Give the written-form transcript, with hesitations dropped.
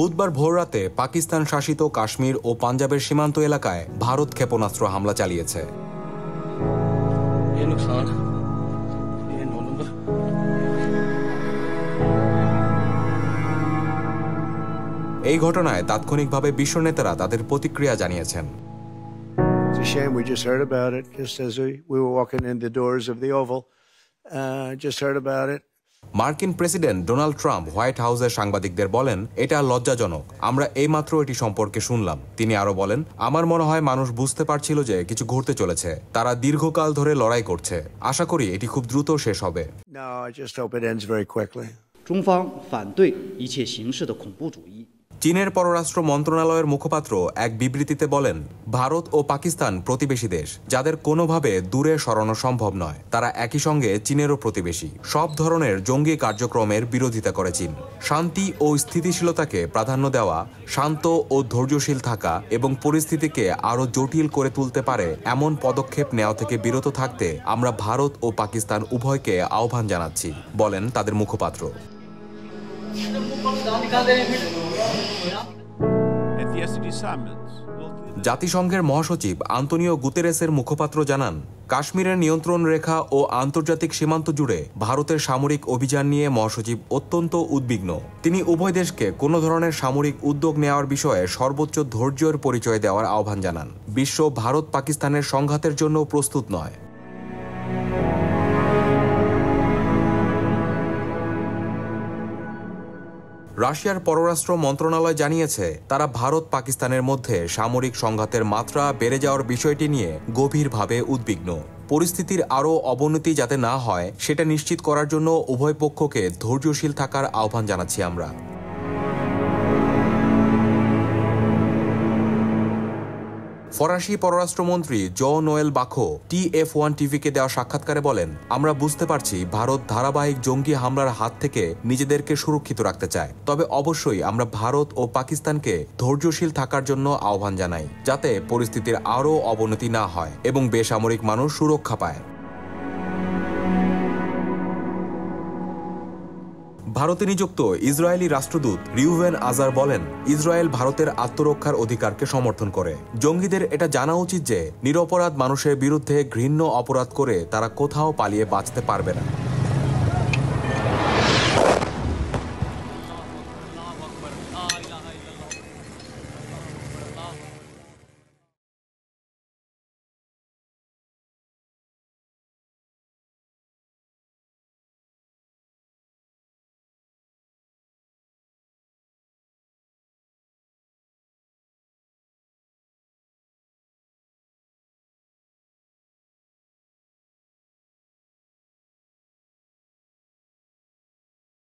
বুধবার ভোররাতে পাকিস্তান শাসিত কাশ্মীর ও পাঞ্জাবের সীমান্ত এলাকায় ভারত ক্ষেপণাস্ত্র হামলা চালিয়েছে। এই ঘটনায় তাৎক্ষণিকভাবে বিশ্ব নেতারা তাদের প্রতিক্রিয়া জানিয়েছেন। It's a shame we just heard about it just as we were walking in the doors of the Oval. Just heard about it. মার্কিন প্রেসিডেন্ট ডোনাল্ড ট্রাম্প হোয়াইট হাউসের সাংবাদিকদের বলেন, এটা লজ্জাজনক, আমরা এইমাত্র এটি সম্পর্কে শুনলাম। তিনি আরো বলেন, আমার মনে হয় মানুষ বুঝতে পারছিল যে কিছু ঘটতে চলেছে। তারা দীর্ঘকাল ধরে লড়াই করছে। আশা করি এটি খুব দ্রুত শেষ হবে। No, I just hope it ends very quickly. 中方反对一切形式的恐怖主义。 চীনের পররাষ্ট্র মন্ত্রণালয়ের মুখপাত্র এক বিবৃতিতে বলেন, ভারত ও পাকিস্তান প্রতিবেশী দেশ, যাদের কোনোভাবে দূরে সরানো সম্ভব নয়। তারা একই সঙ্গে চীনেরও প্রতিবেশী। সব ধরনের জঙ্গি কার্যক্রমের বিরোধিতা করে চীন। শান্তি ও স্থিতিশীলতাকে প্রাধান্য দেওয়া, শান্ত ও ধৈর্যশীল থাকা এবং পরিস্থিতিকে আরও জটিল করে তুলতে পারে এমন পদক্ষেপ নেওয়া থেকে বিরত থাকতে আমরা ভারত ও পাকিস্তান উভয়কে আহ্বান জানাচ্ছি, বলেন তাদের মুখপাত্র। জাতিসংঘের মহাসচিব আন্তোনিও গুতেরেসের মুখপাত্র জানান, কাশ্মীরের নিয়ন্ত্রণ রেখা ও আন্তর্জাতিক সীমান্ত জুড়ে ভারতের সামরিক অভিযান নিয়ে মহাসচিব অত্যন্ত উদ্বিগ্ন। তিনি উভয় দেশকে কোনো ধরনের সামরিক উদ্যোগ নেওয়ার বিষয়ে সর্বোচ্চ ধৈর্যের পরিচয় দেওয়ার আহ্বান জানান। বিশ্ব ভারত পাকিস্তানের সংঘাতের জন্য প্রস্তুত নয়। রাশিয়ার পররাষ্ট্র মন্ত্রণালয় জানিয়েছে, তারা ভারত পাকিস্তানের মধ্যে সামরিক সংঘাতের মাত্রা বেড়ে যাওয়ার বিষয়টি নিয়ে গভীরভাবে উদ্বিগ্ন। পরিস্থিতির আরও অবনতি যাতে না হয় সেটা নিশ্চিত করার জন্য উভয় পক্ষকে ধৈর্যশীল থাকার আহ্বান জানাচ্ছি আমরা। ফরাসি পররাষ্ট্রমন্ত্রী জন-নোয়েল বাখো TF1 টিভিকে দেওয়া সাক্ষাৎকারে বলেন, আমরা বুঝতে পারছি ভারত ধারাবাহিক জঙ্গি হামলার হাত থেকে নিজেদেরকে সুরক্ষিত রাখতে চায়। তবে অবশ্যই আমরা ভারত ও পাকিস্তানকে ধৈর্যশীল থাকার জন্য আহ্বান জানাই, যাতে পরিস্থিতির আরও অবনতি না হয় এবং বেসামরিক মানুষ সুরক্ষা পায়। ভারতে নিযুক্ত ইসরায়েলি রাষ্ট্রদূত রিউভেন আজার বলেন, ইসরায়েল ভারতের আত্মরক্ষার অধিকারকে সমর্থন করে। জঙ্গিদের এটা জানা উচিত যে নিরপরাধ মানুষের বিরুদ্ধে ঘৃণ্য অপরাধ করে তারা কোথাও পালিয়ে বাঁচতে পারবে না।